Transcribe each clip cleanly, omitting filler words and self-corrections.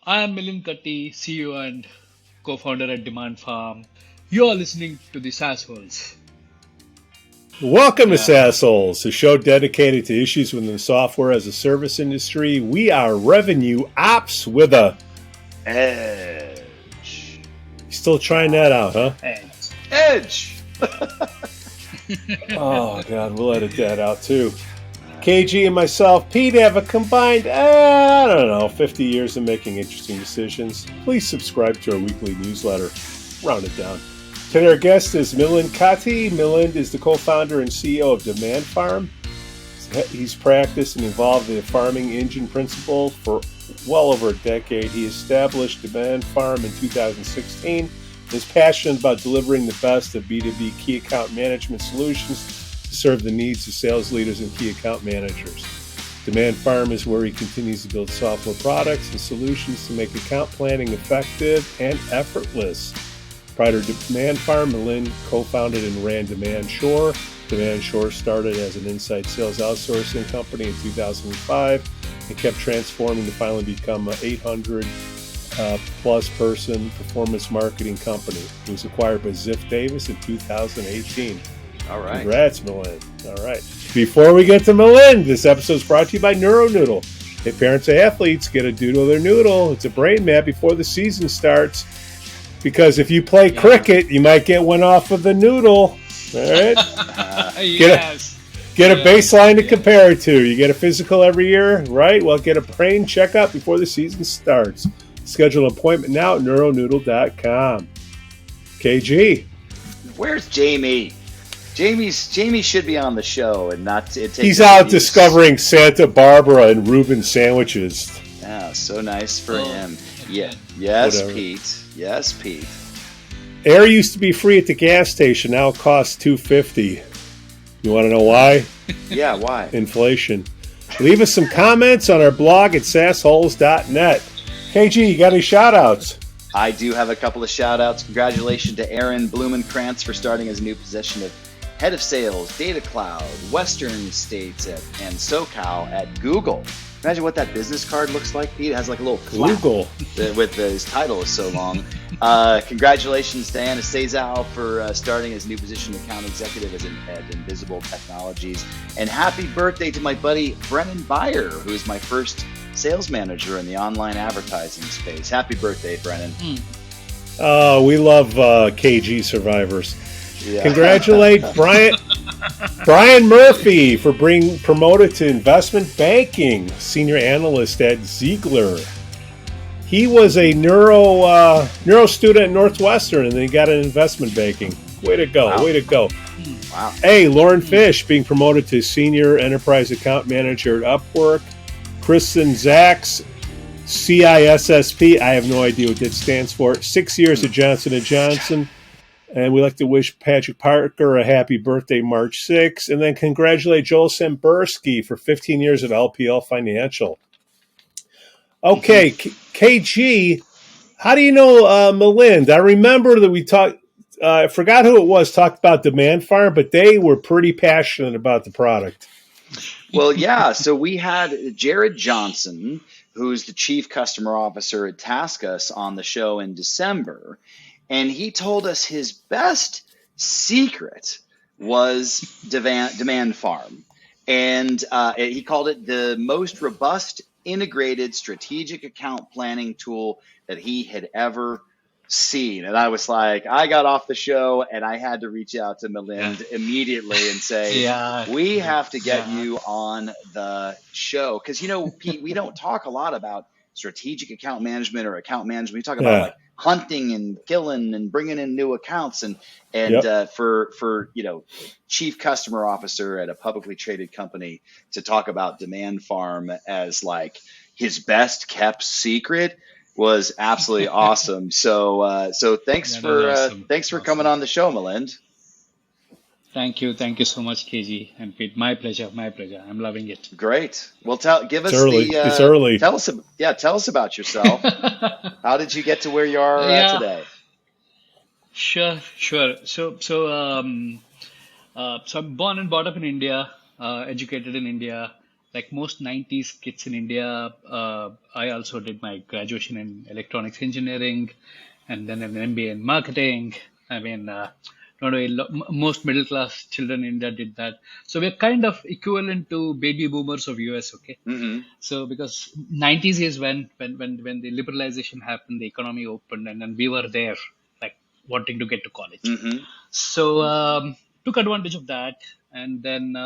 I'm Milind Katti, CEO and co-founder at DemandFarm. You are listening to the SaaSholes. Welcome to Yeah. SaaSholes, a show dedicated to issues within the software as a service industry. We are revenue ops with a Edge. Still trying that out, huh? Edge. Oh, God, we'll edit that out too. KG and myself, Pete, have a combined, 50 years of making interesting decisions. Please subscribe to our weekly newsletter. Round it down. Today our guest is Milind Katti. Milind is the co-founder and CEO of DemandFarm. He's practiced and involved in the farming engine principle for well over a decade. He established DemandFarm in 2016 and is passionate about delivering the best of B2B key account management solutions to serve the needs of sales leaders and key account managers. DemandFarm is where he continues to build software products and solutions to make account planning effective and effortless. Prior to DemandFarm, Milind co-founded and ran DemandSure. DemandSure started as an inside sales outsourcing company in 2005 and kept transforming to finally become an 800 plus person performance marketing company. It was acquired by Ziff Davis in 2018. All right. Congrats, Milind. All right. Before we get to Milind, this episode is brought to you by NeuroNoodle. Hey, parents of athletes, get a doodle their noodle. It's a brain map before the season starts. Because if you play cricket, you might get one off of the noodle. All right? Get a baseline to compare it to. You get a physical every year, right? Well, get a brain checkup before the season starts. Schedule an appointment now at neuronoodle.com. KG. Where's Jamie? Jamie should be on the show and not take. He's out discovering Santa Barbara and Reuben sandwiches. Yeah, so nice for him. Yeah. Yes, Whatever. Pete. Yes, Pete. Air used to be free at the gas station. Now it costs $2.50. You want to know why? Yeah, why? Inflation. Leave us some comments on our blog at sassholes.net. KG, you got any shout-outs? I do have a couple of shout-outs. Congratulations to Aaron Blumenkrantz for starting his new position of Head of Sales, Data Cloud, Western States, and SoCal at Google. Imagine what that business card looks like, Pete. It has like a little flap Google. with his title is so long. Congratulations to Anna Sazal for starting his new position, account executive at Invisible Technologies. And happy birthday to my buddy Brennan Beyer, who is my first sales manager in the online advertising space. Happy birthday, Brennan. We love KG survivors. Yeah. Congratulate Brian Murphy for being promoted to investment banking, senior analyst at Ziegler. He was a neuro student at Northwestern, and then he got an investment banking. Way to go! Wow. Way to go! Wow. Hey, Lauren Fish being promoted to senior enterprise account manager at Upwork. Kristen Zaks, CISSP. I have no idea what that stands for. 6 years at Johnson & Johnson. And we'd like to wish Patrick Parker a happy birthday, March 6th. And then congratulate Joel Sambursky for 15 years at LPL Financial. Okay, KG, how do you know Milind? I remember that we talked, I forgot who it was, talked about DemandFarm, but they were pretty passionate about the product. Well, yeah. So we had Jared Johnson, who's the chief customer officer at TaskUs, on the show in December. And he told us his best secret was DemandFarm. And he called it the most robust integrated strategic account planning tool that he had ever seen. And I was like, I got off the show and I had to reach out to Milind immediately and say, we have to get you on the show. Because, Pete, we don't talk a lot about strategic account management or account management. We talk about like hunting and killing and bringing in new accounts and for chief customer officer at a publicly traded company to talk about DemandFarm as like his best kept secret was absolutely awesome. So thanks for coming on the show, Milind. Thank you so much, KG and Pete. My pleasure. I'm loving it. Great. Well, give us It's early. Tell us about yourself. How did you get to where you are today? Sure. So I'm born and brought up in India, educated in India, like most 90s kids in India, I also did my graduation in electronics engineering and then an MBA in marketing. I mean, not a most middle class children in India did that. So we're kind of equivalent to baby boomers of US, okay? Mm-hmm. So because 90s is when the liberalization happened, the economy opened, and then we were there, like wanting to get to college. Mm-hmm. So took advantage of that, and then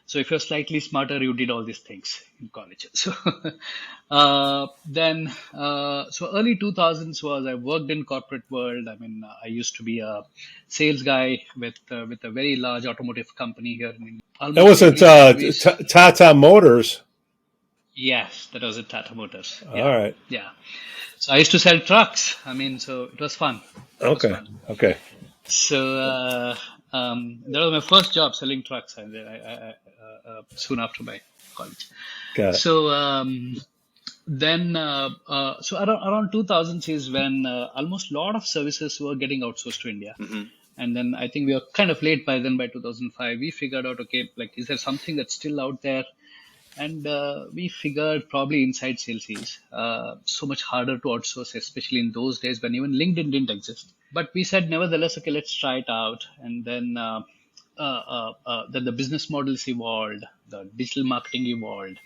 so if you're slightly smarter, you did all these things in college. So then, so early 2000s was I worked in corporate world. I mean, I used to be a sales guy with a very large automotive company here in India, That almost wasn't 80 employees. Tata Motors. Yes, that was at Tata Motors. All Yeah, right. yeah. So I used to sell trucks. I mean, so it was fun. It was Okay. fun. Okay. So that was my first job selling trucks. Soon after my college. Got it. So then, so around 2000s is when almost a lot of services were getting outsourced to India. Mm-hmm. And then I think we were kind of late by then. By 2005, we figured out, okay, like, is there something that's still out there? And we figured probably inside sales is so much harder to outsource, especially in those days when even LinkedIn didn't exist. But we said, nevertheless, okay, let's try it out. And then the business models evolved, the digital marketing evolved,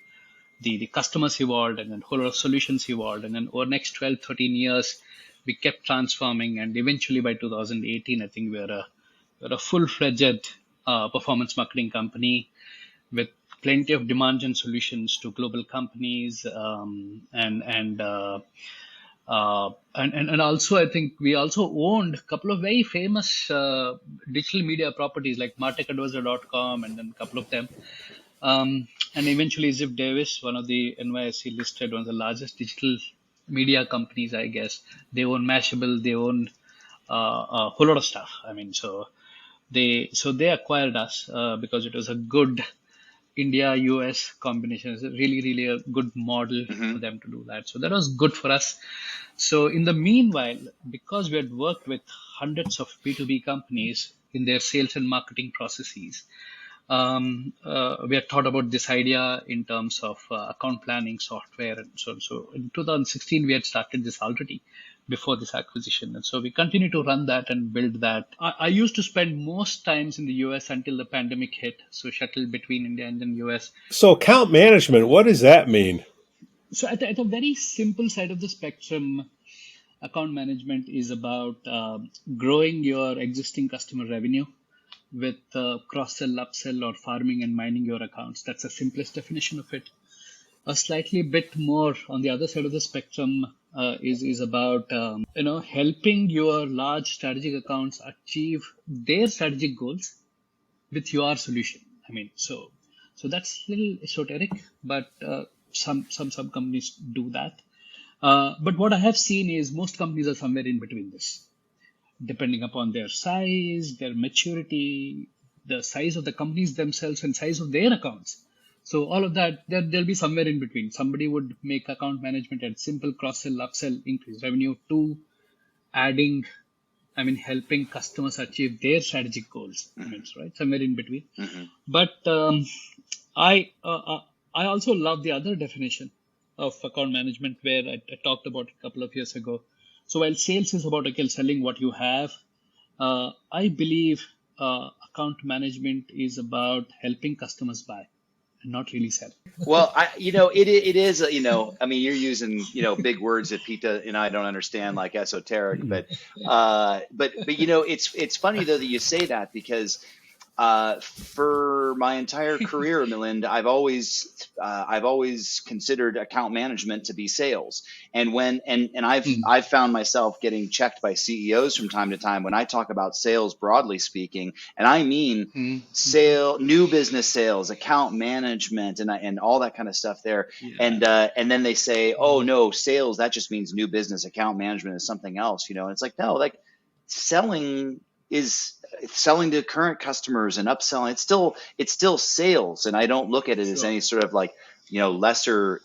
the customers evolved, and then whole lot of solutions evolved. And then over the next 12, 13 years, we kept transforming. And eventually by 2018, I think we're a full-fledged performance marketing company with plenty of demand gen solutions to global companies, and also I think we also owned a couple of very famous digital media properties like martechadvisor.com and then a couple of them. And eventually Ziff Davis, one of the NYSE listed, one of the largest digital media companies, I guess. They own Mashable, they own a whole lot of stuff. I mean, so they acquired us because it was a good India US combination. Is really a good model Mm-hmm. for them to do that. So that was good for us. So in the meanwhile, because we had worked with hundreds of B2B companies in their sales and marketing processes, we had thought about this idea in terms of account planning software and so on. So in 2016, we had started this already before this acquisition. And so we continue to run that and build that. I used to spend most times in the US until the pandemic hit. So shuttle between India and then US. So account management, what does that mean? So at a very simple side of the spectrum, account management is about growing your existing customer revenue with cross sell, upsell, or farming and mining your accounts. That's the simplest definition of it. A slightly bit more on the other side of the spectrum is about helping your large strategic accounts achieve their strategic goals with your solution. I mean, so that's a little esoteric, but some companies do that. But what I have seen is most companies are somewhere in between this, depending upon their size, their maturity, the size of the companies themselves, and size of their accounts. So all of that, there'll be somewhere in between. Somebody would make account management and simple cross-sell, upsell, increase revenue, to adding, I mean, helping customers achieve their strategic goals. I mean, right, somewhere in between. Mm-hmm. But I also love the other definition of account management, where I talked about a couple of years ago. So while sales is about, okay, selling what you have, I believe account management is about helping customers buy and not really sell. Well, it is, I mean, you're using, big words that Pete and I don't understand, like esoteric, but it's funny though that you say that, because for my entire career, Milind, I've always considered account management to be sales. And I've found myself getting checked by CEOs from time to time when I talk about sales broadly speaking, and I mean new business sales, account management, and all that kind of stuff there. Yeah. And then they say, oh no, sales, that just means new business. Account management is something else, and it's like, no, like selling is selling to current customers and upselling. It's still sales, and I don't look at it as any sort of like lesser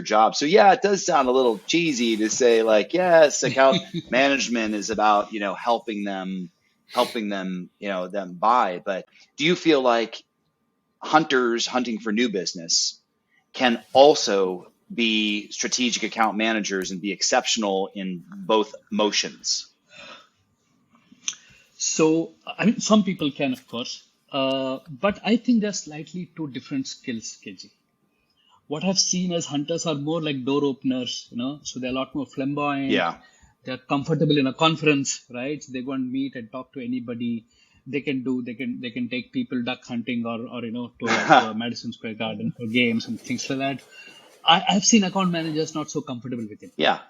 job. So yeah, it does sound a little cheesy to say like, yes, account management is about helping them them buy. But do you feel like hunters hunting for new business can also be strategic account managers and be exceptional in both motions. So, I mean, some people can, of course, but I think they're slightly two different skills, KG. What I've seen as hunters are more like door openers, so they're a lot more flamboyant. Yeah. They're comfortable in a conference, right? So they go and meet and talk to anybody. They can take people duck hunting or to a Madison Square Garden for games and things like that. I've seen account managers not so comfortable with it. Yeah.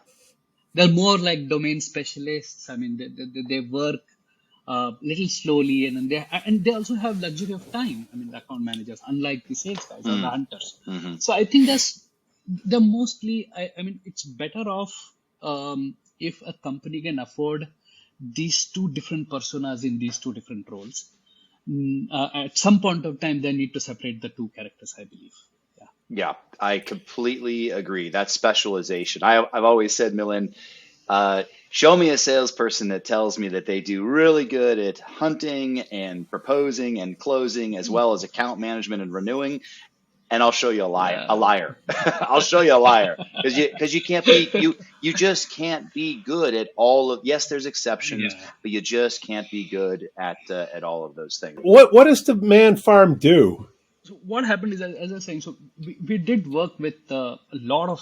They're more like domain specialists. I mean, they work little slowly, and they also have luxury of time. I mean, the account managers, unlike the sales guys or the hunters. So I think they're mostly. I mean, it's better off if a company can afford these two different personas in these two different roles. At some point of time, they need to separate the two characters, I believe. Yeah. Yeah, I completely agree. That's specialization. I've always said, Milind, show me a salesperson that tells me that they do really good at hunting and proposing and closing as well as account management and renewing, and I'll show you a liar. A Yeah. liar. I'll show you a liar because you can't be you just can't be good at all of. Yes, there's exceptions, Yeah. but you just can't be good at all of those things. What does DemandFarm do? So what happened is, as I was saying, so we did work with a lot of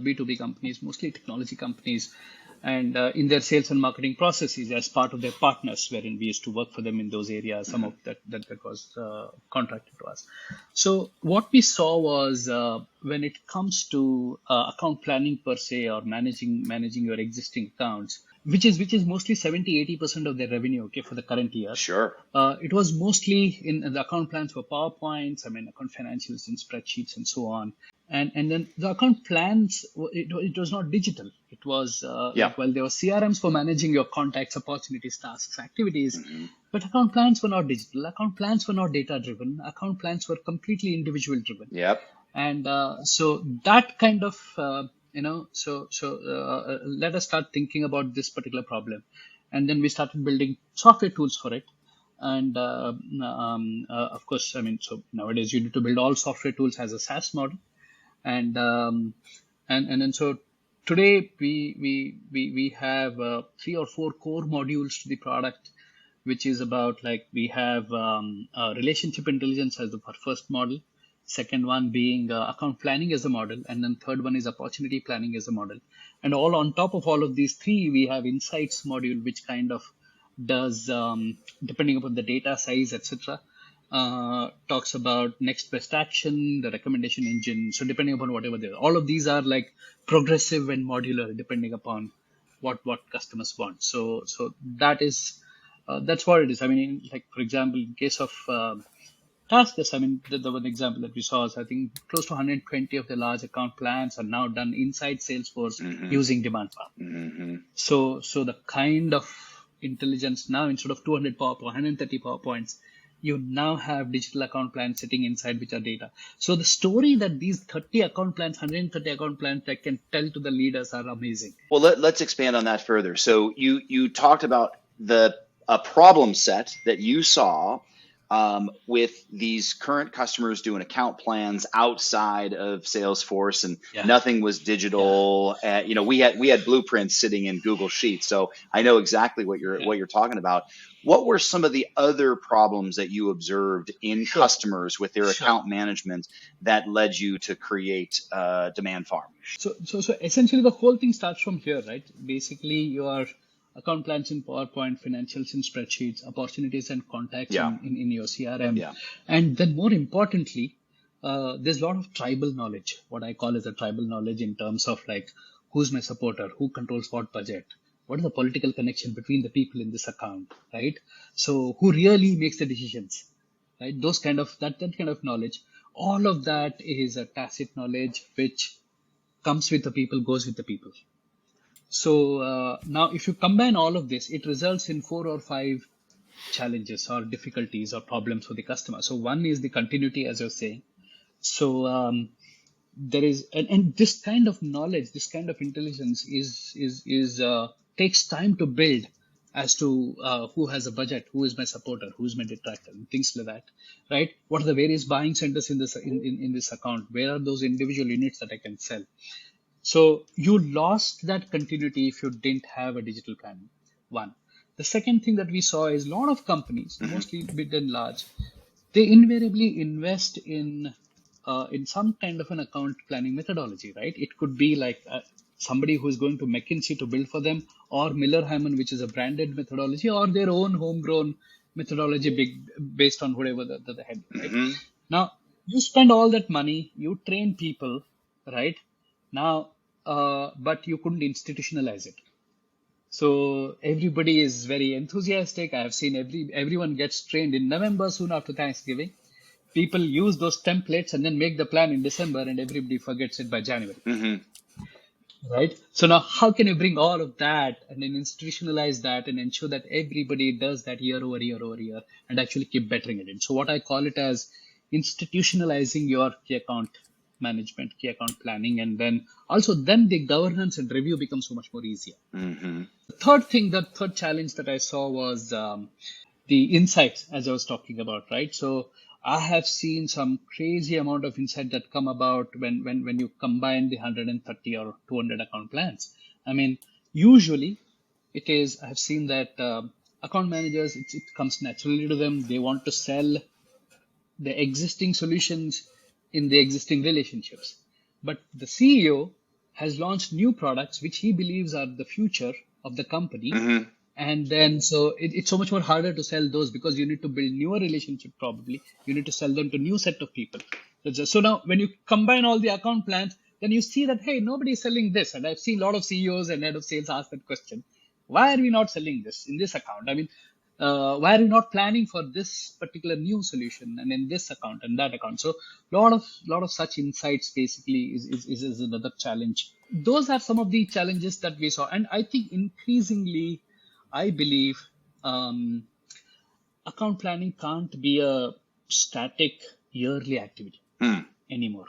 B2B companies, mostly technology companies, and in their sales and marketing processes as part of their partners, wherein we used to work for them in those areas. Some of that was contracted to us. So what we saw was when it comes to account planning per se, or managing your existing accounts, which is mostly 70-80% of their revenue, okay, for the current year. Sure. It was mostly in the account plans for PowerPoints, I mean, account financials and spreadsheets and so on. And then the account plans, it was not digital. It was, Yeah. well, there were CRMs for managing your contacts, opportunities, tasks, activities, but account plans were not digital. Account plans were not data driven. Account plans were completely individual driven. Yep. And so that kind of, let us start thinking about this particular problem. And then we started building software tools for it. And of course, I mean, so nowadays you need to build all software tools as a SaaS model. And then so today we have 3 or 4 core modules to the product, which is about, like, we have relationship intelligence as the first model, second one being account planning as a model, and then third one is opportunity planning as a model. And all on top of all of these three, we have insights module, which kind of does, depending upon the data size, etc., talks about next best action, the recommendation engine. So depending upon whatever they are, all of these are like progressive and modular depending upon what customers want. So that is that's what it is. I mean, like, for example, in case of tasks, I mean, the one example that we saw is, I think, close to 120 of the large account plans are now done inside Salesforce using DemandFarm. So the kind of intelligence now, instead of 200 PowerPoint, 130 PowerPoints, you now have digital account plans sitting inside, which are data. So the story that these 30 account plans, 130 account plans, that can tell to the leaders are amazing. Well, let's expand on that further. So you talked about a problem set that you saw with these current customers doing account plans outside of Salesforce, and nothing was digital. We had blueprints sitting in Google Sheets, so I know exactly what you're talking about. What were some of the other problems that you observed in customers with their account management that led you to create DemandFarm? So essentially, the whole thing starts from here, right? Basically, your account plans in PowerPoint, financials in spreadsheets, opportunities and contacts in your CRM. Yeah. And then more importantly, there's a lot of tribal knowledge, what I call as a tribal knowledge, in terms of, like, who's my supporter, who controls what budget, what is the political connection between the people in this account, right? So who really makes the decisions, right? Those kind of, that kind of knowledge, all of that is a tacit knowledge which comes with the people, goes with the people. So now, if you combine all of this, it results in 4 or 5 challenges or difficulties or problems for the customer. So one is the continuity, as you're saying. So there is, and this kind of knowledge, this kind of intelligence is takes time to build as to who has a budget, who is my supporter, who is my detractor, and things like that, right? What are the various buying centers in this account? Where are those individual units that I can sell? So you lost that continuity if you didn't have a digital plan. One. The second thing that we saw is a lot of companies, mostly big and large, they invariably invest in some kind of an account planning methodology, right? It could be like somebody who is going to McKinsey to build for them, or Miller Hyman, which is a branded methodology, or their own homegrown methodology based on whatever the head, right? Now, you spend all that money, you train people, right? Now, but you couldn't institutionalize it. So everybody is very enthusiastic. I have seen everyone gets trained in November, soon after Thanksgiving. People use those templates and then make the plan in December, and everybody forgets it by January. Right? So now how can you bring all of that and then institutionalize that and ensure that everybody does that year over year over year and actually keep bettering it in? So what I call it as institutionalizing your key account management, key account planning, and then the governance and review becomes so much more easier. The third challenge that I saw was the insights, as I was talking about, right? So I have seen some crazy amount of insight that come about when you combine the 130 or 200 account plans. I mean, usually I have seen that account managers, it comes naturally to them. They want to sell the existing solutions in the existing relationships. But the CEO has launched new products which he believes are the future of the company. And then it's so much more harder to sell those because you need to build newer relationship probably. You need to sell them to new set of people. So now when you combine all the account plans, then you see that, hey, nobody is selling this. And I've seen a lot of CEOs and head of sales ask that question. Why are we not selling this in this account? I mean, why are we not planning for this particular new solution and in this account and that account? So lot of such insights basically is another challenge. Those are some of the challenges that we saw. And I think increasingly, I believe account planning can't be a static yearly activity anymore.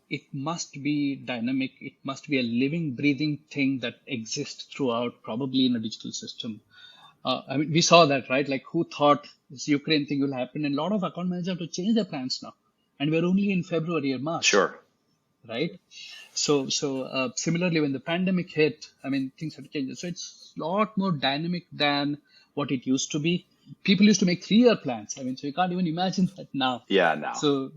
It must be dynamic. It must be a living, breathing thing that exists throughout, probably in a digital system. I mean, we saw that, right? Like, who thought this Ukraine thing will happen? And a lot of account managers have to change their plans now. And we're only in February or March. Sure. Right? So similarly, when the pandemic hit, I mean, things have changed. So it's a lot more dynamic than what it used to be. People used to make 3-year plans. I mean, so you can't even imagine that now. Yeah, no. So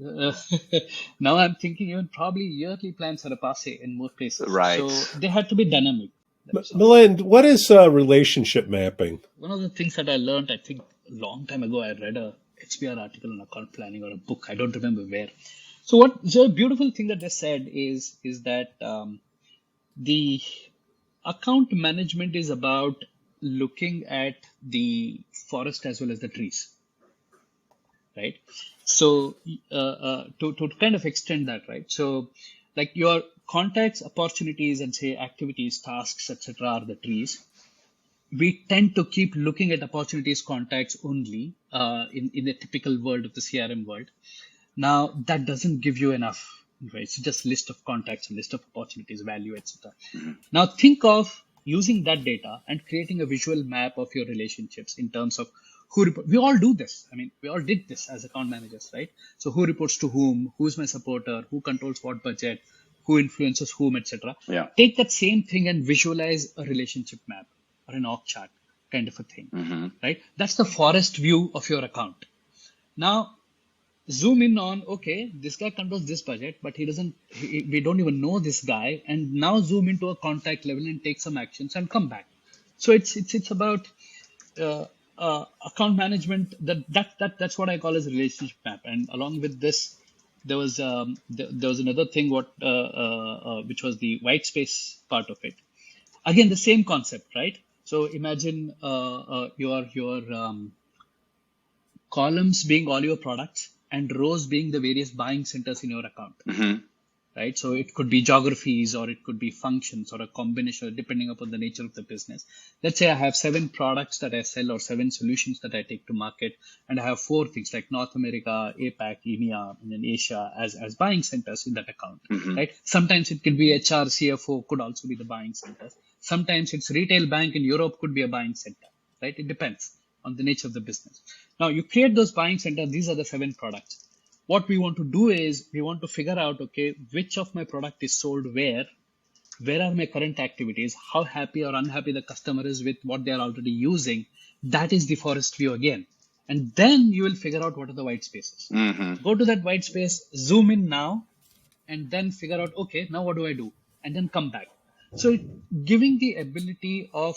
now I'm thinking even probably yearly plans are a passe in most places. Right. So they had to be dynamic. Milind, what is relationship mapping? One of the things that I learned, I think a long time ago, I read a HBR article on account planning or a book. I don't remember where. So the beautiful thing that they said is that the account management is about looking at the forest as well as the trees, right? So to kind of extend that, right? So like your contacts, opportunities, and say activities, tasks, etc. are the trees. We tend to keep looking at opportunities, contacts only in the typical world of the CRM world. Now that doesn't give you enough, right? It's just list of contacts, a list of opportunities, value, etc. Now think of using that data and creating a visual map of your relationships in terms of we all do this. I mean, we all did this as account managers, right? So who reports to whom, who's my supporter, who controls what budget, who influences whom, etc. Yeah. Take that same thing and visualize a relationship map or an org chart kind of a thing, right? That's the forest view of your account. Now, zoom in on, okay, this guy controls this budget, but we don't even know this guy. And now zoom into a contact level and take some actions and come back. So it's about account management. That's what I call as a relationship map. And along with this, there was another thing which was the white space part of it. Again, the same concept, right? So imagine your columns being all your products and rows being the various buying centers in your account, right? So it could be geographies or it could be functions or a combination depending upon the nature of the business. Let's say I have 7 products that I sell or 7 solutions that I take to market, and I have 4 things like North America, APAC, EMEA, and then Asia as buying centers in that account, right? Sometimes it could be HR, CFO could also be the buying centers. Sometimes it's retail bank in Europe could be a buying center, right? It depends on the nature of the business. Now you create those buying centers. These are the 7 products. What we want to do is we want to figure out, okay, which of my product is sold where are my current activities, how happy or unhappy the customer is with what they are already using. That is the forest view again. And then you will figure out what are the white spaces. Go to that white space, zoom in now, and then figure out, okay, now what do I do? And then come back. So giving the ability of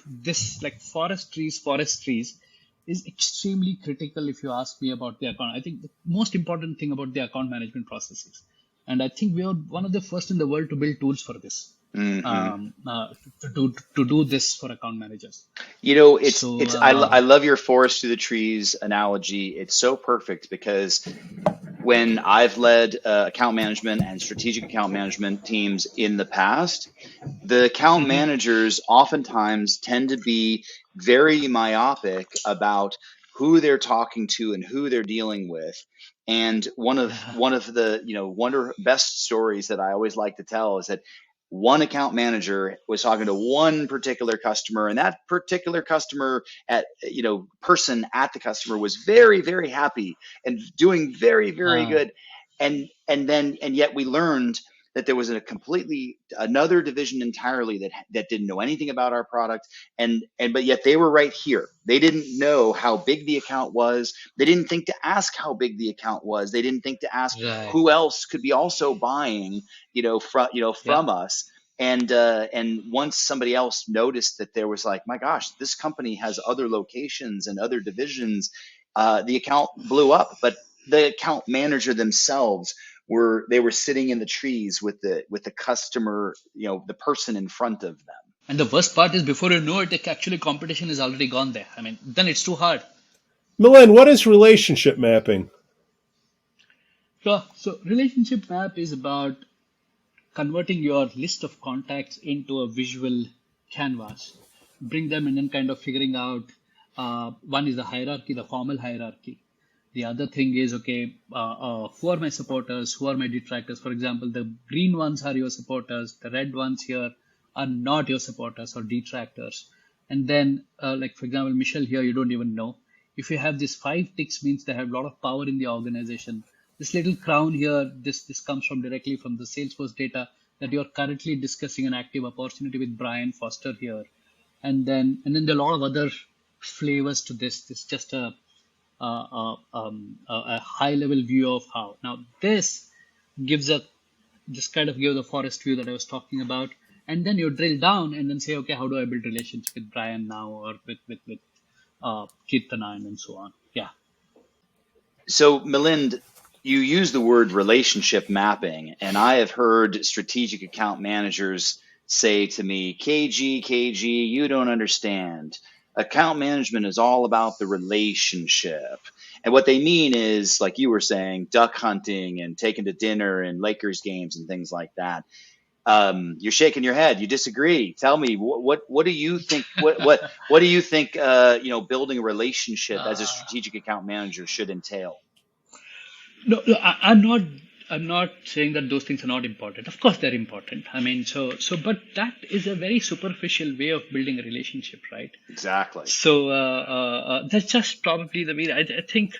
this, like forest trees is extremely critical if you ask me about the account. I think the most important thing about the account management processes. And I think we are one of the first in the world to build tools for this. To do this for account managers. So I love your forest to the trees analogy. It's so perfect because when I've led account management and strategic account management teams in the past, the account managers oftentimes tend to be very myopic about who they're talking to and who they're dealing with. And one of the best stories that I always like to tell is that one account manager was talking to one particular customer, and that particular customer person at the customer was very, very happy and doing very, very good. And yet we learned that there was another division entirely that didn't know anything about our product, but yet they were right here. They didn't know how big the account was. They didn't think to ask how big the account was. They didn't think to ask who else could be also buying, from us. And once somebody else noticed that there was like, my gosh, this company has other locations and other divisions, the account blew up. But the account manager themselves were sitting in the trees with the customer, the person in front of them. And the worst part is before you know it, actually competition is already gone there. I mean, then it's too hard. Milind, what is relationship mapping? So relationship map is about converting your list of contacts into a visual canvas, bring them in and kind of figuring out, one is the hierarchy, the formal hierarchy. The other thing is, okay, who are my supporters? Who are my detractors? For example, the green ones are your supporters. The red ones here are not your supporters or detractors. And then, like, for example, Michelle here, you don't even know. If you have these 5 ticks, means they have a lot of power in the organization. This little crown here, this comes from directly from the Salesforce data that you're currently discussing an active opportunity with Brian Foster here. And then there are a lot of other flavors to this. This is just a high level view of how. Now this gives the forest view that I was talking about. And then you drill down and then say, okay, how do I build relations with Brian now, or with Kirtana and so on. Yeah. So Milind, you use the word relationship mapping, and I have heard strategic account managers say to me, KG, you don't understand. Account management is all about the relationship. And what they mean is, like you were saying, duck hunting and taking to dinner and Lakers games and things like that. You're shaking your head. You disagree. Tell me, what do you think? What do you think? Building a relationship as a strategic account manager should entail. No, I'm not saying that those things are not important. Of course, they're important. I mean, but that is a very superficial way of building a relationship, right? Exactly. So that's just probably the way. I think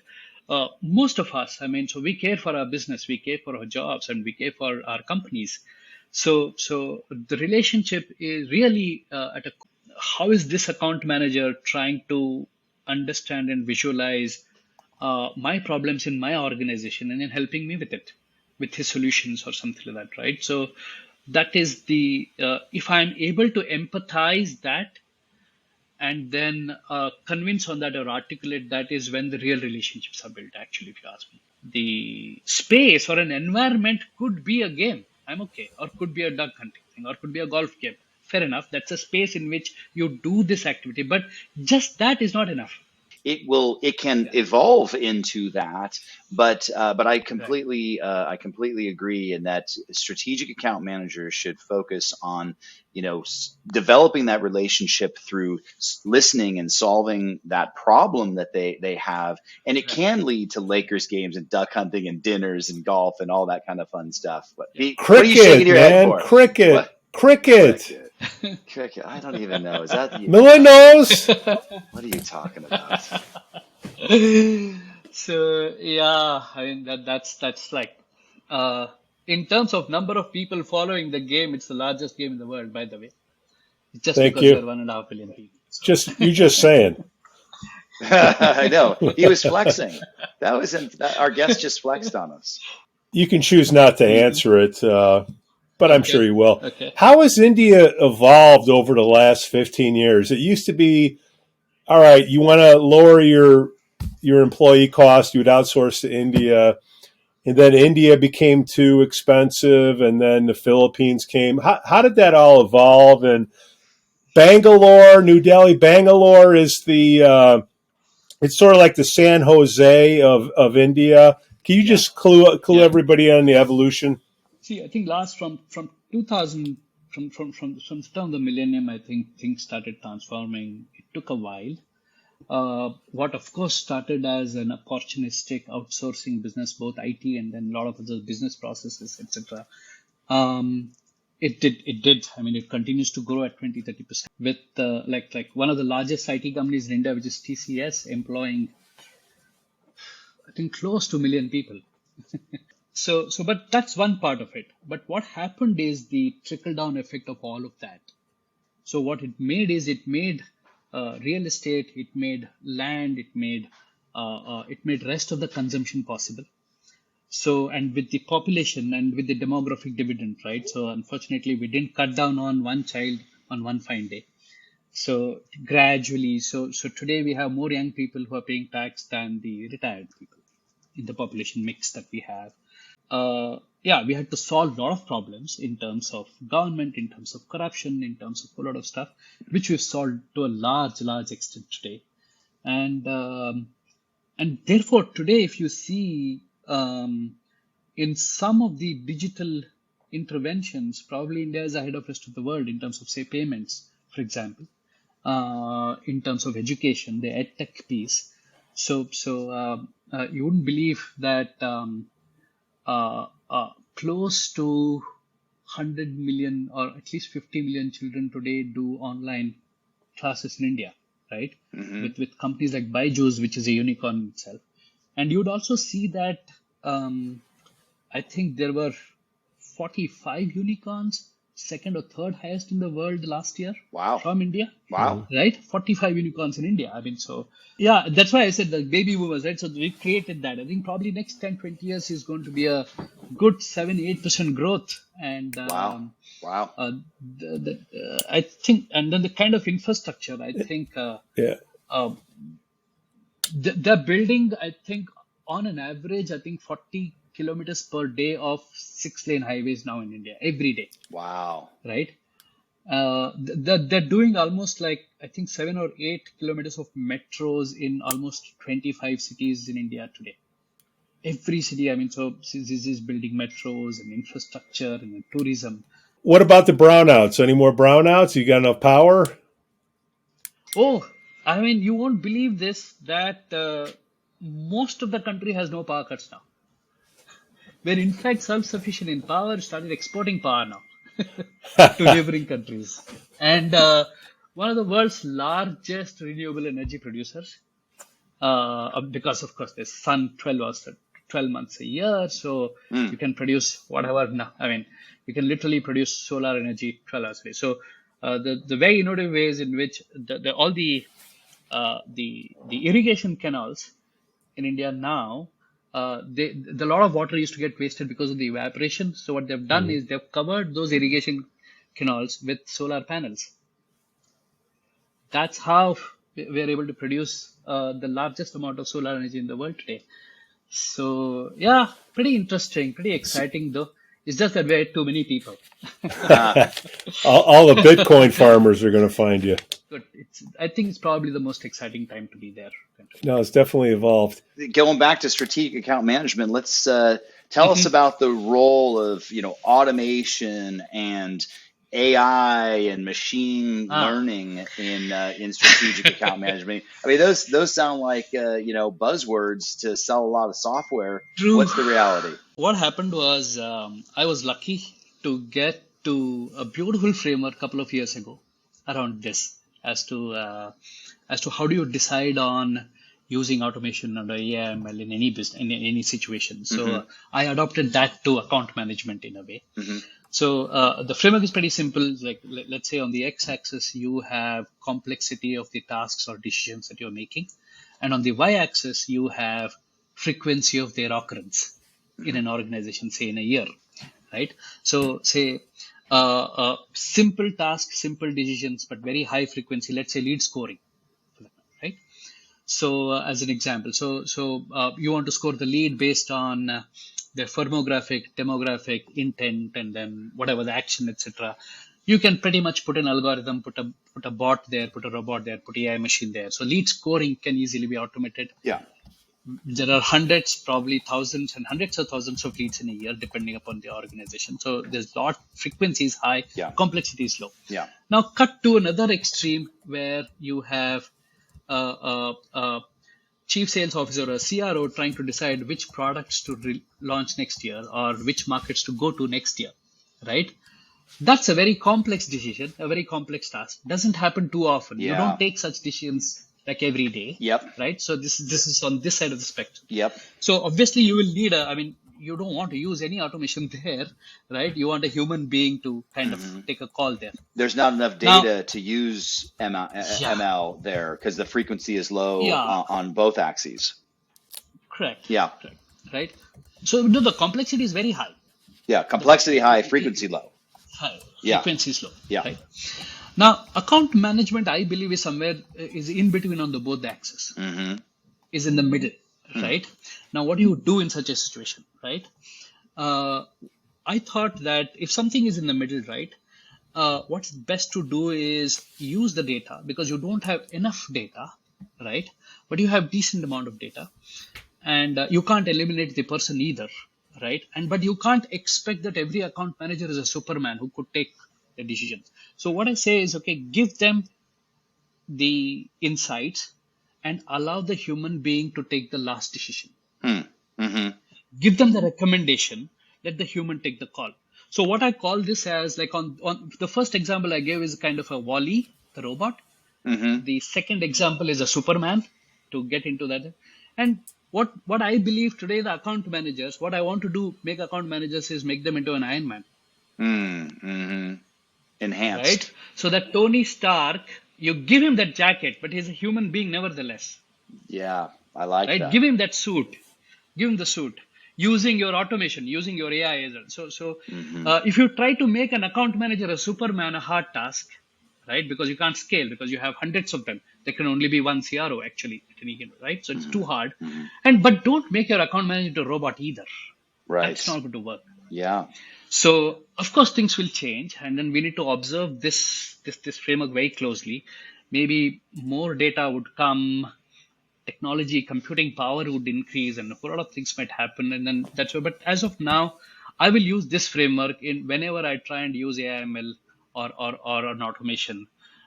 most of us. I mean, so we care for our business, we care for our jobs, and we care for our companies. So the relationship is really how is this account manager trying to understand and visualize my problems in my organization and then helping me with it, with his solutions or something like that, right? So that is if I'm able to empathize that and then convince on that or articulate that, is when the real relationships are built, actually, if you ask me. The space or an environment could be a game. I'm okay. Or could be a duck hunting thing, or could be a golf game. Fair enough. That's a space in which you do this activity, but just that is not enough. It can evolve into that, but I completely agree in that strategic account managers should focus on developing that relationship through listening and solving that problem that they have, and it can lead to Lakers games and duck hunting and dinners and golf and all that kind of fun stuff. But what are you shaking your head for? Cricket. I don't even know. Is that the? Milind knows. What are you talking about? So yeah, I mean that's like uh in terms of number of people following the game, it's the largest game in the world, by the way. Just Thank because you. we're 1.5 billion people. So You're just saying. I know he was flexing. Our guest just flexed on us. You can choose not to Mhm. answer it, but I'm sure Okay. you will. Okay. How has India evolved over the last 15 years? It used to be, all right, you want to lower your employee cost, you would outsource to India, and then India became too expensive, and then the Philippines came. How did that all evolve? And Bangalore, New Delhi, Bangalore is it's sort of like the San Jose of India. Can you Yeah. just clue Yeah. everybody on the evolution? See, I think last from 2000 from the turn of the millennium, I think things started transforming. It took a while. What of course started as an opportunistic outsourcing business, both IT and then a lot of other business processes, etc. Um, it did. I mean, it continues to grow at 20-30% with like one of the largest IT companies in India, which is TCS, employing I think close to a million people. But that's one part of it. But what happened is the trickle down effect of all of that. So what it made real estate, it made land, it made rest of the consumption possible. So and with the population and with the demographic dividend, right? So unfortunately, we didn't cut down on one child on one fine day. So gradually, so today we have more young people who are paying tax than the retired people in the population mix that we have. Yeah, we had to solve a lot of problems in terms of government, in terms of corruption, in terms of a lot of stuff, which we've solved to a large extent today. And and therefore, today, if you see in some of the digital interventions, probably India is ahead of rest of the world in terms of, say, payments, for example, in terms of education, the edtech piece. You wouldn't believe that. Close to 100 million or at least 50 million children today do online classes in India, right? Hmm. With companies like Byju's, which is a unicorn in itself. And you'd also see that I think there were 45 unicorns, second or third highest in the world last year Wow. from India, Wow. right? 45 unicorns in India. I mean, so yeah, that's why I said the baby boomers, right? So we created that. I think probably next 10-20 years is going to be a good 7-8% growth. And Wow. Wow. I think, and then the kind of infrastructure, I think Yeah. uh, they're building, I think, on an average, I think 40 kilometers per day of 6-lane highways now in India, every day, Wow. right? They're doing almost like, I think, 7 or 8 kilometers of metros in almost 25 cities in India today. Every city, I mean, so this is building metros and infrastructure and tourism. What about the brownouts? Any more brownouts? You got enough power? Oh, I mean, you won't believe this that most of the country has no power cuts now. We're in fact self-sufficient in power, started exporting power now to neighboring countries. And one of the world's largest renewable energy producers, because of course the sun 12 months a year, so Mm. you can produce whatever now. I mean, you can literally produce solar energy 12 hours a day. So the very innovative ways in which all the irrigation canals in India now, the lot of water used to get wasted because of the evaporation. So what they've done Mhm. is they've covered those irrigation canals with solar panels. That's how we are able to produce the largest amount of solar energy in the world today. So yeah, pretty interesting, pretty exciting though. It's just that we're too many people. All the Bitcoin farmers are going to find you. But I think it's probably the most exciting time to be there. No, it's definitely evolved. Going back to strategic account management, let's tell us Hmm. about the role of automation and AI and machine Ah. learning in strategic account management. I mean, those sound like buzzwords to sell a lot of software. True. What's the reality? What happened was I was lucky to get to a beautiful framework a couple of years ago around this as to how do you decide on using automation under AIML in any business in any situation. So I adopted that to account management in a way. So the framework is pretty simple. Like let's say on the x-axis you have complexity of the tasks or decisions that you're making, and on the y-axis you have frequency of their occurrence in an organization, say in a year, right? So say simple tasks, simple decisions, but very high frequency. Let's say lead scoring, right? So as an example, you want to score the lead based on their firmographic, demographic, intent, and then whatever the action, etc. You can pretty much put an algorithm, put a bot there, put a robot there, put AI machine there. So lead scoring can easily be automated. Yeah. There are hundreds, probably thousands and hundreds of thousands of leads in a year, depending upon the organization. So there's lot frequency is high, Yeah. complexity is low. Yeah. Now cut to another extreme where you have a chief sales officer or a CRO trying to decide which products to launch next year or which markets to go to next year, right? That's a very complex decision, a very complex task. Doesn't happen too often. You Yeah. don't take such decisions like every day, Yep. right? So this is on this side of the spectrum. Yep. So obviously you will need you don't want to use any automation there, right? You want a human being to kind of take a call there. There's not enough Now, data to use yeah, ML there because the frequency is low yeah, on both axes. correct, Yeah. correct, right? So no, the complexity is very high. Yeah. Complexity high, frequency low. High, Yeah. frequency is low, Yeah. right? Now, account management, I believe, is somewhere is in between on the both axes, is in the middle, right? Now, what do you do in such a situation, right? I thought that if something is in the middle, right, what's best to do is use the data because you don't have enough data, right? But you have decent amount of data, and you can't eliminate the person either, right? But you can't expect that every account manager is a Superman who could take the decisions. So what I say is, okay, give them the insights and allow the human being to take the last decision. Give them the recommendation, let the human take the call. So what I call this as, like on the first example I gave is kind of a Wall-E, the robot. The second example is a Superman, to get into that. And what I believe today, the account managers, what I want to do, make account managers, is make them into an Iron Man. Enhanced. Right? So that Tony Stark, you give him that jacket, but he's a human being nevertheless. Yeah. I like Right? that. Give him that suit. Give him the suit. Using your automation, using your AI as well. So if you try to make an account manager a Superman, a hard task, right? Because you can't scale, because you have hundreds of them. There can only be one CRO actually at any given, right? So it's too hard. But don't make your account manager a robot either. Right. That's not going to work. Yeah. So of course things will change, and then we need to observe this framework very closely. Maybe more data would come, technology, computing power would increase, and a lot of things might happen. And then that's why. But as of now, I will use this framework in whenever I try and use AIML or an automation,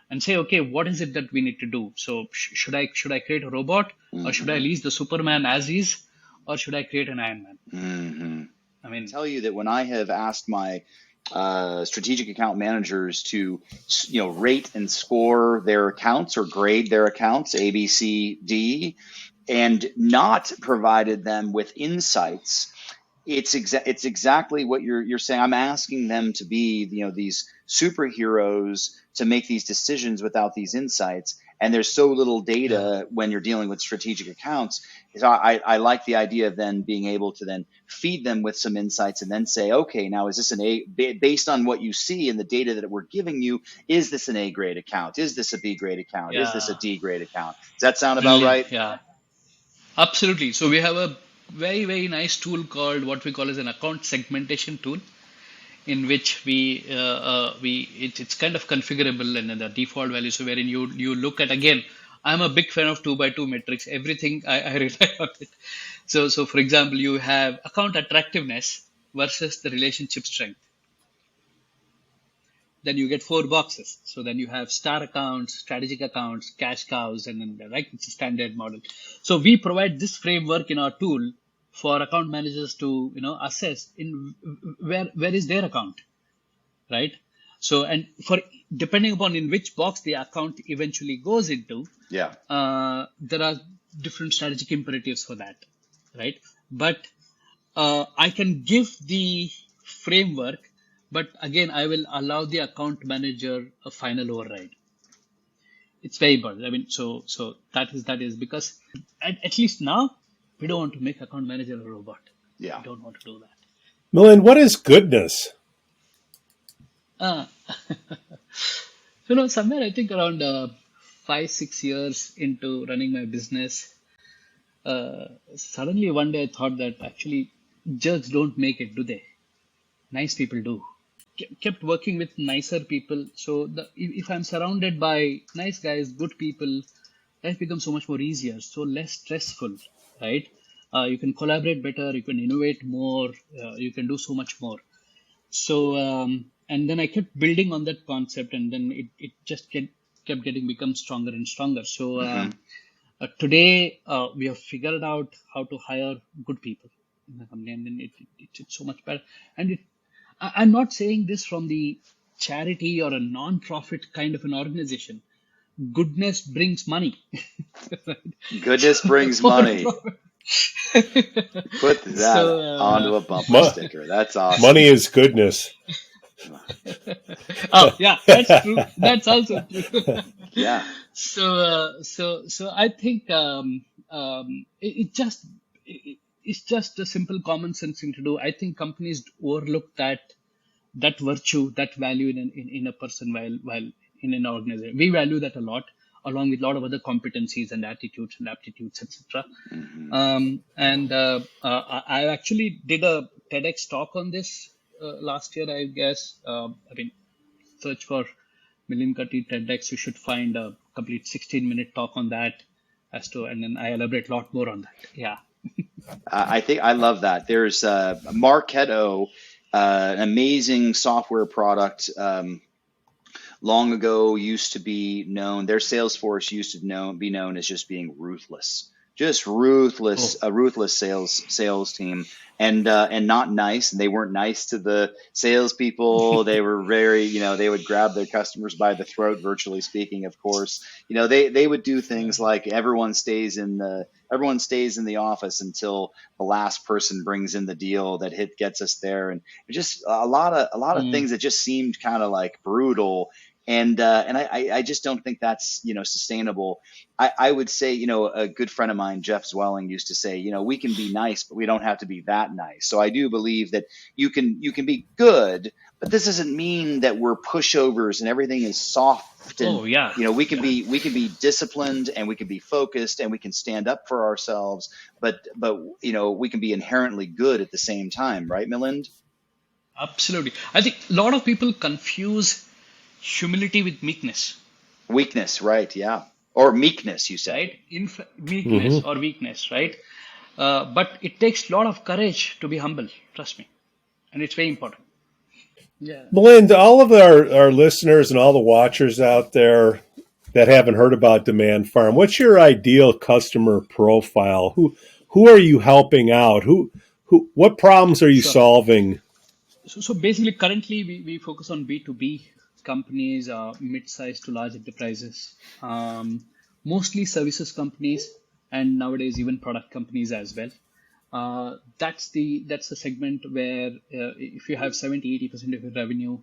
and say, okay, what is it that we need to do? So should I create a robot, or should I leave the Superman as is, or should I create an Iron Man? I mean, Tell you that when I have asked my strategic account managers to, rate and score their accounts or grade their accounts, A, B, C, D, and not provided them with insights, it's exactly what you're saying. I'm asking them to be, these superheroes to make these decisions without these insights. And there's so little data when you're dealing with strategic accounts. So I like the idea of then being able to then feed them with some insights and then say, okay, now is this an A, based on what you see in the data that we're giving you, is this an A grade account? Is this a B grade account? Is this a D grade account? Does that sound about right? Yeah, absolutely. So we have a very, very nice tool called what we call as an account segmentation tool, in which it's kind of configurable and the default value. So wherein you look at, again, I'm a big fan of 2x2 metrics. Everything I rely on it. So for example, you have account attractiveness versus the relationship strength. Then you get 4 boxes. So then you have star accounts, strategic accounts, cash cows, and then right, it's a standard model. So we provide this framework in our tool for account managers to assess in where is their account, right? So, and for depending upon in which box the account eventually goes into, Yeah. there are different strategic imperatives for that, right? But I can give the framework, but again, I will allow the account manager a final override. It's very important. I mean, so that is because at least now we don't want to make account manager a robot. Yeah. We don't want to do that. Milind, what is goodness? Uh, somewhere I think around 5, 6 years into running my business, suddenly one day I thought that actually jerks don't make it, do they? Nice people do. Kept working with nicer people. So if I'm surrounded by nice guys, good people, life becomes so much more easier, so less stressful, right? You can collaborate better, you can innovate more, you can do so much more. So and then I kept building on that concept, and then it just kept getting become stronger and stronger. So today we have figured out how to hire good people in the company, and then it's so much better. And I'm not saying this from the charity or a non-profit kind of an organization. Goodness brings money. Right? Goodness So brings for money. profit. Put that So onto a bumper Mo- sticker. That's awesome. Money is goodness. oh yeah, that's true. That's also true. Yeah. So I think it's just a simple common sense thing to do. I think companies overlook that virtue, that value in a person while in an organization. We value that a lot, along with a lot of other competencies and attitudes and aptitudes, etc. And I actually did a TEDx talk on this last year, I guess. I mean, search for Milind Katti TEDx. You should find a complete 16-minute talk on that and then I elaborate a lot more on that. Yeah. I think I love that. There's Marketo, an amazing software product. Long ago used to be known, their Salesforce used to be known as just being ruthless, just ruthless, Oh, a ruthless sales team, and not nice. And they weren't nice to the salespeople. They were very, they would grab their customers by the throat, virtually speaking. Of course, they would do things like everyone stays in the office until the last person brings in the deal that gets us there, and just a lot of mm, things that just seemed kind of like brutal, and I just don't think that's sustainable. I would say, a good friend of mine, Jeff Zwelling, used to say, we can be nice, but we don't have to be that nice. So I do believe that you can be good, but this doesn't mean that we're pushovers and everything is soft. And oh yeah, we can be disciplined, and we can be focused, and we can stand up for ourselves, but we can be inherently good at the same time, right, Milind? absolutely. I think a lot of people confuse humility with meekness, Weakness, right? Yeah. Or meekness, you said. right? Meekness Hmm. or weakness, right? But it takes a lot of courage to be humble. Trust me, and it's very important. Yeah. Milind, all of our listeners and all the watchers out there that haven't heard about Demand Farm, what's your ideal customer profile? Who are you helping out? What problems are you Sure. solving? So basically, currently we focus on B2B companies, mid-sized to large enterprises, mostly services companies, and nowadays even product companies as well. That's the segment where if you have 70-80% of your revenue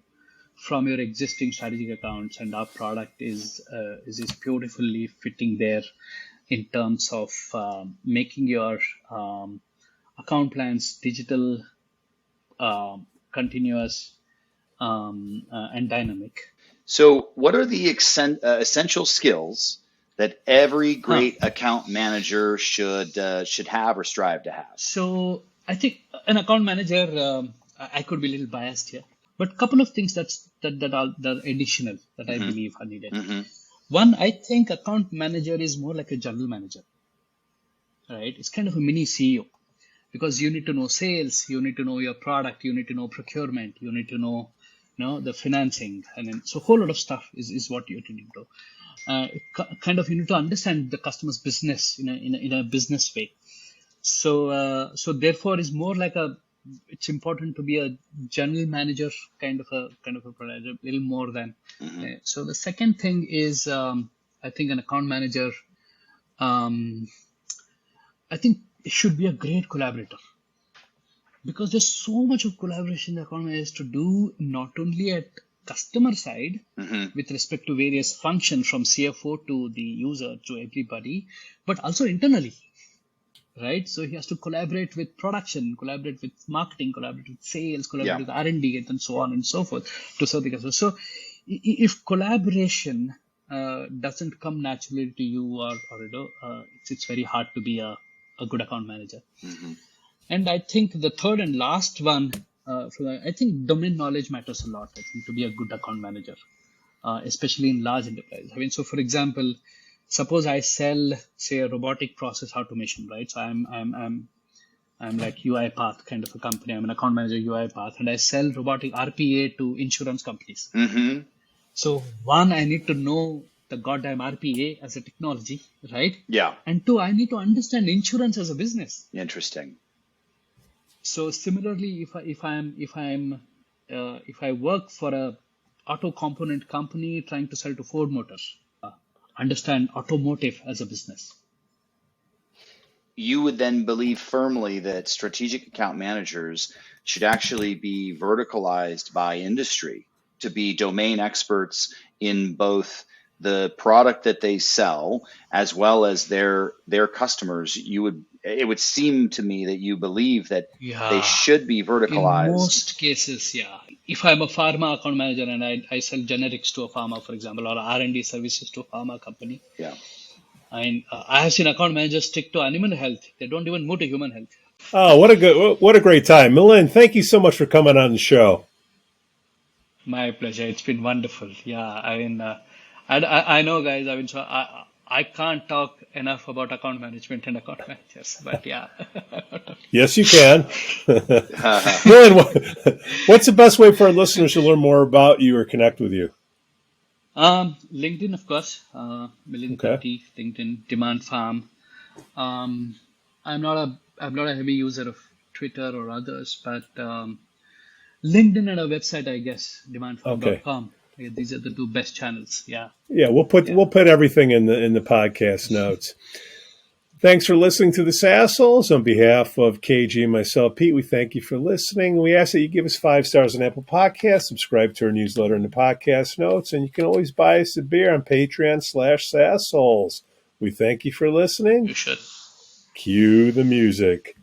from your existing strategic accounts, and our product is beautifully fitting there in terms of making your account plans digital, continuous, and dynamic. So, what are the essential skills that every Huh. great account manager should have or strive to have? So I think an account manager, I could be a little biased here, but couple of things that are additional that I Hmm. believe are needed. Hmm. One, I think account manager is more like a general manager, right? It's kind of a mini CEO because you need to know sales, you need to know your product, you need to know procurement, you need to know, the financing, and then so a whole lot of stuff is what you need to do. Kind of you need to understand the customer's business in a business way. So therefore, is more like a it's important to be a general manager kind of a product, a little more than. So the second thing is, I think an account manager, um, I think it should be a great collaborator, because there's so much of collaboration the account manager has to do, not only at customer side with respect to various functions from CFO to the user to everybody, but also internally, right? So he has to collaborate with production, collaborate with marketing, collaborate with sales, collaborate with R&D, and so on and so forth to serve the customer. So if collaboration doesn't come naturally to you, or it's very hard to be a good account manager. And I think the third and last one, I think domain knowledge matters a lot, I think, to be a good account manager, especially in large enterprises. I mean, so for example, suppose I sell, say, a robotic process automation, right? So I'm like UiPath kind of a company. I'm an account manager UiPath, and I sell robotic RPA to insurance companies. So one, I need to know the goddamn RPA as a technology, right? Yeah. And two, I need to understand insurance as a business. Interesting. So similarly, if I work for a auto component company trying to sell to Ford Motors, understand automotive as a business. You would then believe firmly that strategic account managers should actually be verticalized by industry to be domain experts in both the product that they sell as well as their customers. It would seem to me that you believe that they should be verticalized. In most cases, yeah. If I'm a pharma account manager and I sell generics to a pharma, for example, or R&D services to a pharma company, I have seen account managers stick to animal health. They don't even move to human health. Oh, what a great time. Milind, thank you so much for coming on the show. My pleasure. It's been wonderful. Yeah, I mean, I know, guys. I mean, so I can't talk enough about account management and account managers, but yeah. Yes, you can. Milind, what's the best way for our listeners to learn more about you or connect with you? LinkedIn, of course. Milind, Katti, LinkedIn, DemandFarm. I'm not a heavy user of Twitter or others, but LinkedIn and a website, I guess, demandfarm.com. Yeah, these are the two best channels. Yeah. Yeah, we'll put everything in the podcast notes. Thanks for listening to the Sassholes. On behalf of KG and myself, Pete, we thank you for listening. We ask that you give us 5 stars on Apple Podcasts, subscribe to our newsletter in the podcast notes, and you can always buy us a beer on Patreon/Sassholes. We thank you for listening. You should. Cue the music.